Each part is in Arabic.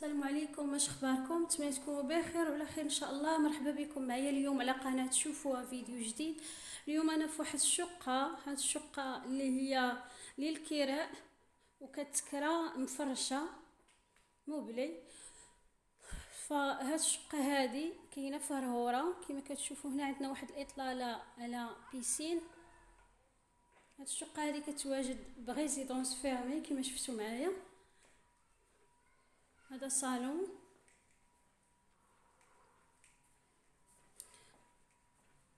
السلام عليكم، واش اخباركم؟ نتمنى تكونوا بخير وعلى خير ان شاء الله. مرحبا بكم معايا اليوم على قناه شوفوها فيديو جديد. اليوم انا في واحد الشقه، هاد الشقه اللي هي للكراء وكتكرا مفرشه موبلي. فهاد الشقه هذه كاينه في رهوره كما كتشوفوا. هنا عندنا واحد الاطلاله على بيسين. هاد الشقه هذه كتواجد بريزيدونس فيرمي كما شفتوا معايا. هذا صالون،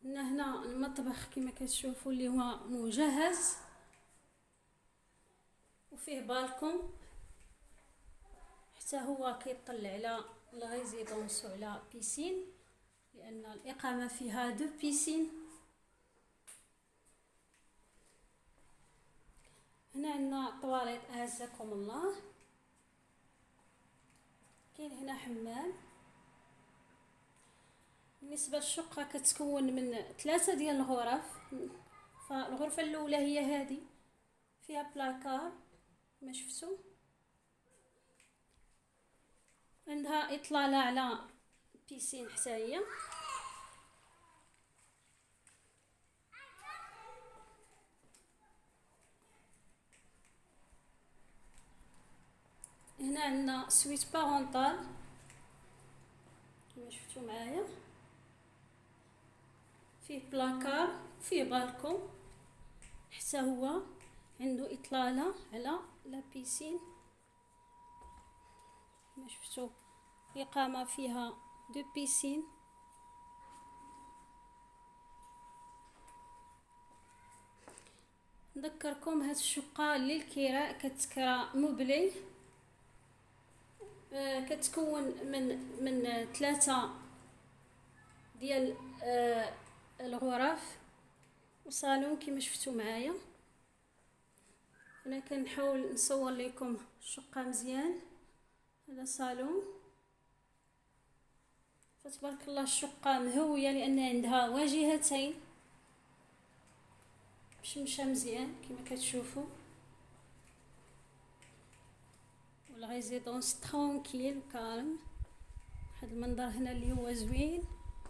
هنا المطبخ كما كتشوفوا اللي هو مجهز وفيه بالكون حتى هو كيطل على الريزيدونس وعلى بيسين، لان الاقامه فيها دو بيسين. هنا عندنا طواليت اعزكم الله. كاين هنا حمام. بالنسبه للشقه كتكون من 3 ديال الغرف. فالغرفه الاولى هي هذه، فيها بلاكار ما شفتوا، عندها اطلاله على بيسين حتى هي. هنا عندنا سويت بارونتال كما شفتوا معايا، فيه بلاكار فيه بالكون حتى هو عنده اطلاله على لا بيسين كما شفتوا. اقامه فيها دو بيسين. نذكركم هاد الشقه للكراء كتكرا موبلي. كتكون من 3 ديال الغرف وصالون كما شفتوا معايا. انا كنحاول نصور لكم الشقه مزيان. هذا صالون، فتبارك الله الشقه مهويه لان عندها واجهتين، مشمشه مزيان كما كتشوفوا. والريزيدونس ترونكيل كالم. هذا المنظر هنا اللي هو زوين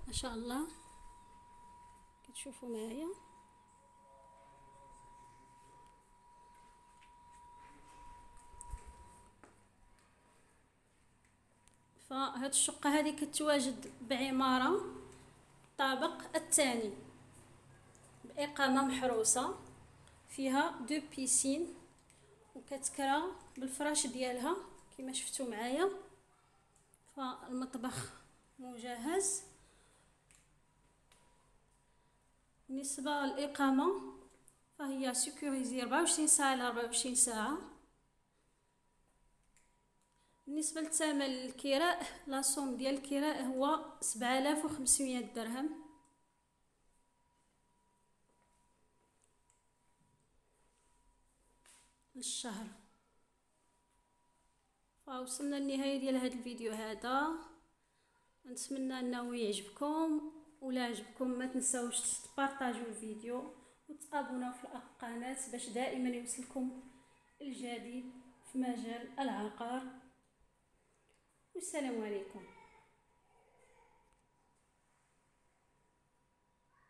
ما شاء الله كتشوفوا معايا. فهاد الشقه هذه كتواجد بعماره الطابق الثاني باقامه محروسه، فيها دو بيسين وكتكرا بالفراش ديالها كما شفتوا معايا. فالمطبخ مجهز. بالنسبه للاقامه فهي سيكوريزي 24 ساعه على 24 ساعه. بالنسبه للثمن الكراء، لاصوم ديال الكراء هو 7500 درهم للشهر. فوصلنا للنهايه ديال هذا الفيديو هذا. نتمنى انه يعجبكم، ولا عجبكم ما تنساوش تبارطاجوا الفيديو وتابوناو في القناه باش دائما يوصلكم الجديد في مجال العقار. والسلام عليكم.